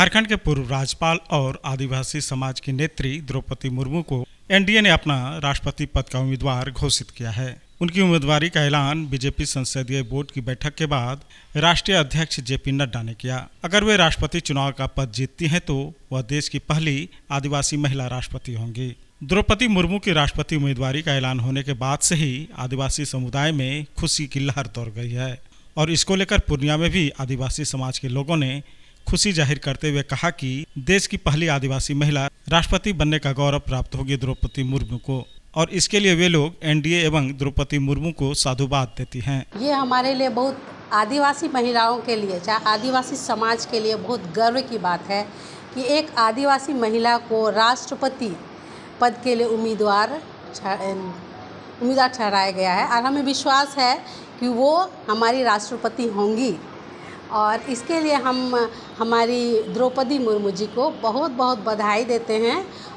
झारखंड के पूर्व राज्यपाल और आदिवासी समाज की नेत्री द्रौपदी मुर्मू को एनडीए ने अपना राष्ट्रपति पद का उम्मीदवार घोषित किया है। उनकी उम्मीदवारी का ऐलान बीजेपी संसदीय बोर्ड की बैठक के बाद राष्ट्रीय अध्यक्ष जेपी नड्डा ने किया। अगर वे राष्ट्रपति चुनाव का पद जीतती हैं तो वह देश की पहली आदिवासी महिला राष्ट्रपति होंगी। द्रौपदी मुर्मू की राष्ट्रपति उम्मीदवारी का ऐलान होने के बाद से ही आदिवासी समुदाय में खुशी की लहर दौड़ गई है और इसको लेकर पूर्णिया में भी आदिवासी समाज के लोगों ने खुशी जाहिर करते हुए कहा कि देश की पहली आदिवासी महिला राष्ट्रपति बनने का गौरव प्राप्त होगी द्रौपदी मुर्मू को, और इसके लिए वे लोग एनडीए एवं द्रौपदी मुर्मू को साधुवाद देती हैं। ये हमारे लिए बहुत आदिवासी महिलाओं के लिए, चाहे आदिवासी समाज के लिए बहुत गर्व की बात है कि एक आदिवासी महिला को राष्ट्रपति पद के लिए उम्मीदवार ठहराया गया है और हमें विश्वास है कि वो हमारी राष्ट्रपति होंगी। और इसके लिए हम हमारी द्रौपदी मुर्मू जी को बहुत बहुत बधाई देते हैं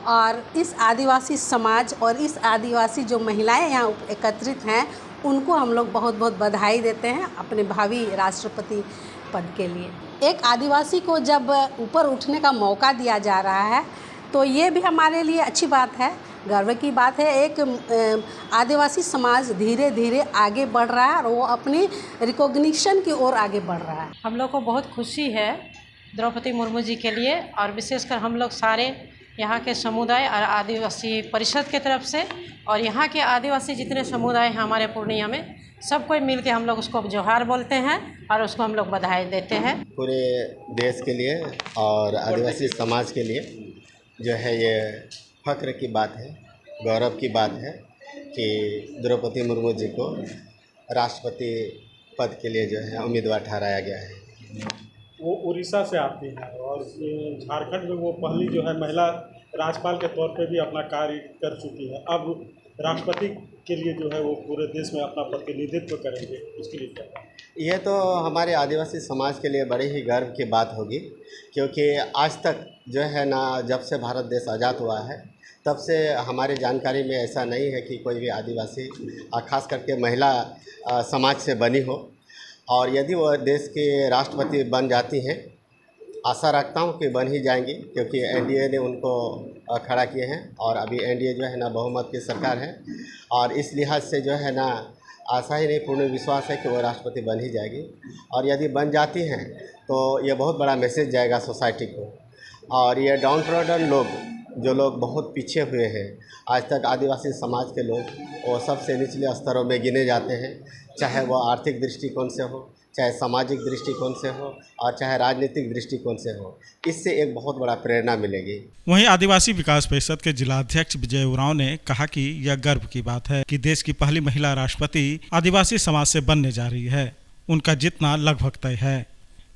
और इस आदिवासी समाज और इस आदिवासी जो महिलाएं यहाँ एकत्रित हैं उनको हम लोग बहुत बहुत बधाई देते हैं अपने भावी राष्ट्रपति पद के लिए। एक आदिवासी को जब ऊपर उठने का मौका दिया जा रहा है तो ये भी हमारे लिए अच्छी बात है, गर्व की बात है। एक आदिवासी समाज धीरे धीरे आगे बढ़ रहा है और वो अपनी रिकॉग्निशन की ओर आगे बढ़ रहा है। हम लोग को बहुत खुशी है द्रौपदी मुर्मू जी के लिए, और विशेषकर हम लोग सारे यहाँ के समुदाय और आदिवासी परिषद के तरफ से और यहाँ के आदिवासी जितने समुदाय हैं हमारे पूर्णिया में, सब कोई मिल के हम लोग उसको जोहार बोलते हैं और उसको हम लोग बधाई देते हैं। पूरे देश के लिए और आदिवासी समाज के लिए जो है ये फ़ख्र की बात है, गौरव की बात है कि द्रौपदी मुर्मू जी को राष्ट्रपति पद के लिए जो है उम्मीदवार ठहराया गया है। वो उड़ीसा से आती हैं और झारखंड में वो पहली जो है महिला राज्यपाल के तौर पे भी अपना कार्य कर चुकी है। अब राष्ट्रपति के लिए जो है वो पूरे देश में अपना प्रतिनिधित्व करेंगे, उसके लिए क्या? ये तो हमारे आदिवासी समाज के लिए बड़ी ही गर्व की बात होगी, क्योंकि आज तक जो है ना, जब से भारत देश आज़ाद हुआ है तब से हमारी जानकारी में ऐसा नहीं है कि कोई भी आदिवासी खास करके महिला समाज से बनी हो। और यदि वह देश के राष्ट्रपति बन जाती हैं, आशा रखता हूं कि बन ही जाएंगी, क्योंकि एनडीए ने उनको खड़ा किए हैं और अभी एनडीए जो है ना बहुमत की सरकार है और इस लिहाज से जो है ना आशा ही नहीं पूर्ण विश्वास है कि वो राष्ट्रपति बन ही जाएगी। और यदि बन जाती हैं तो ये बहुत बड़ा मैसेज जाएगा सोसाइटी को। और ये डाउन ट्रोडन लोग, जो लोग बहुत पीछे हुए हैं, आज तक आदिवासी समाज के लोग वो सबसे निचले स्तरों में गिने जाते हैं, चाहे वो आर्थिक दृष्टिकोण से हो, चाहे सामाजिक दृष्टिकोण से हो और चाहे राजनीतिक दृष्टिकोण से हो। इससे एक बहुत बड़ा प्रेरणा मिलेगी। वहीं आदिवासी विकास परिषद के जिलाध्यक्ष विजय उरांव ने कहा कि यह गर्व की बात है कि देश की पहली महिला राष्ट्रपति आदिवासी समाज से बनने जा रही है। उनका जीतना लगभग तय है,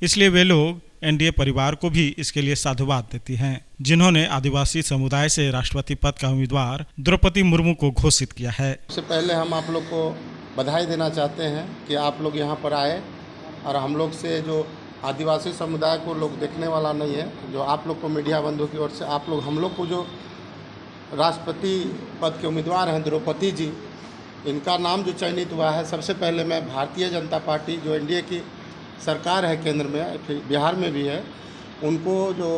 इसलिए वे लोग एनडीए परिवार को भी इसके लिए साधुवाद देती हैं, जिन्होंने आदिवासी समुदाय से राष्ट्रपति पद का उम्मीदवार द्रौपदी मुर्मू को घोषित किया है। सबसे पहले हम आप लोग को बधाई देना चाहते हैं कि आप लोग यहाँ पर आए और हम लोग से जो आदिवासी समुदाय को लोग देखने वाला नहीं है, जो आप लोग को मीडिया बंधुओं की ओर से आप लोग हम लोग को जो राष्ट्रपति पद के उम्मीदवार हैं द्रौपदी जी, इनका नाम जो चयनित हुआ है, सबसे पहले मैं भारतीय जनता पार्टी जो एनडीए की सरकार है केंद्र में, फिर बिहार में भी है, उनको जो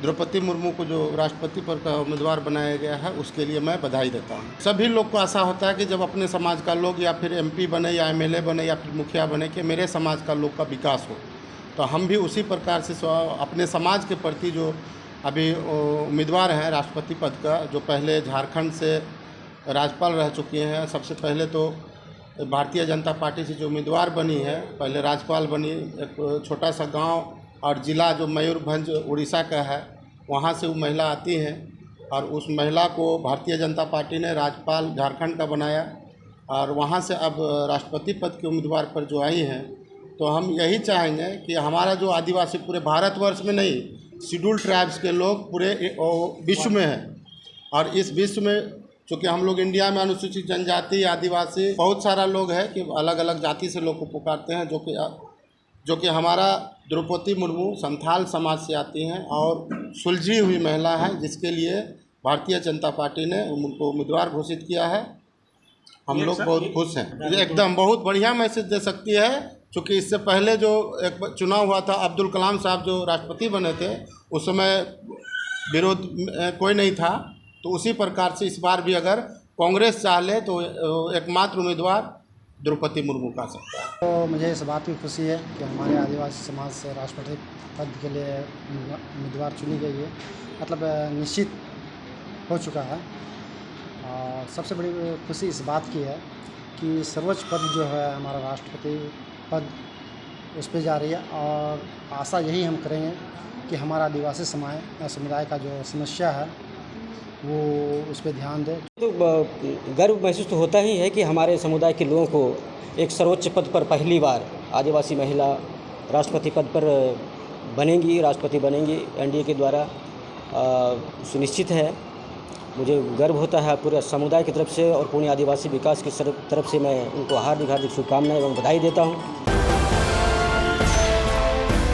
द्रौपदी मुर्मू को जो राष्ट्रपति पद का उम्मीदवार बनाया गया है उसके लिए मैं बधाई देता हूँ। सभी लोग को आशा होता है कि जब अपने समाज का लोग या फिर एमपी बने या एमएलए बने या फिर मुखिया बने कि मेरे समाज का लोग का विकास हो, तो हम भी उसी प्रकार से अपने समाज के प्रति जो अभी उम्मीदवार हैं राष्ट्रपति पद का, जो पहले झारखंड से राज्यपाल रह चुकी हैं, सबसे पहले तो भारतीय जनता पार्टी से जो उम्मीदवार बनी है, पहले राज्यपाल बनी, एक छोटा सा गांव और ज़िला जो मयूरभंज उड़ीसा का है, वहां से वो महिला आती हैं और उस महिला को भारतीय जनता पार्टी ने राज्यपाल झारखंड का बनाया और वहां से अब राष्ट्रपति पद के उम्मीदवार पर जो आई हैं, तो हम यही चाहेंगे कि हमारा जो आदिवासी पूरे भारतवर्ष में नहीं, शेड्यूल ट्राइब्स के लोग पूरे विश्व में हैं और इस विश्व में चूँकि हम लोग इंडिया में अनुसूचित जनजाति आदिवासी बहुत सारा लोग है कि अलग अलग जाति से लोग को पुकारते हैं, जो कि हमारा द्रौपदी मुर्मू संथाल समाज से आती हैं और सुलझी हुई महिला है, जिसके लिए भारतीय जनता पार्टी ने उनको उम्मीदवार घोषित किया है। हम लोग बहुत खुश हैं। एकदम बहुत बढ़िया मैसेज दे सकती है चूँकि इससे पहले जो एक चुनाव हुआ था, अब्दुल कलाम साहब जो राष्ट्रपति बने थे, उस समय विरोध कोई नहीं था। तो उसी प्रकार से इस बार भी अगर कांग्रेस चाह ले तो एकमात्र उम्मीदवार द्रौपदी मुर्मू का सकता है। तो मुझे इस बात की खुशी है कि हमारे आदिवासी समाज से राष्ट्रपति पद के लिए उम्मीदवार चुनी गई है, मतलब निश्चित हो चुका है। और सबसे बड़ी खुशी इस बात की है कि सर्वोच्च पद जो है हमारा राष्ट्रपति पद उस पर जा रही है। और आशा यही हम करेंगे कि हमारा आदिवासी समुदाय का जो समस्या है वो उस पर ध्यान दे। तो गर्व महसूस तो होता ही है कि हमारे समुदाय के लोगों को एक सर्वोच्च पद पर पहली बार आदिवासी महिला राष्ट्रपति पद पर बनेंगी, राष्ट्रपति बनेंगी एनडीए के द्वारा, सुनिश्चित है। मुझे गर्व होता है पूरे समुदाय की तरफ से और पूर्ण आदिवासी विकास की तरफ से मैं उनको हार्दिक शुभकामनाएं एवं बधाई देता हूं।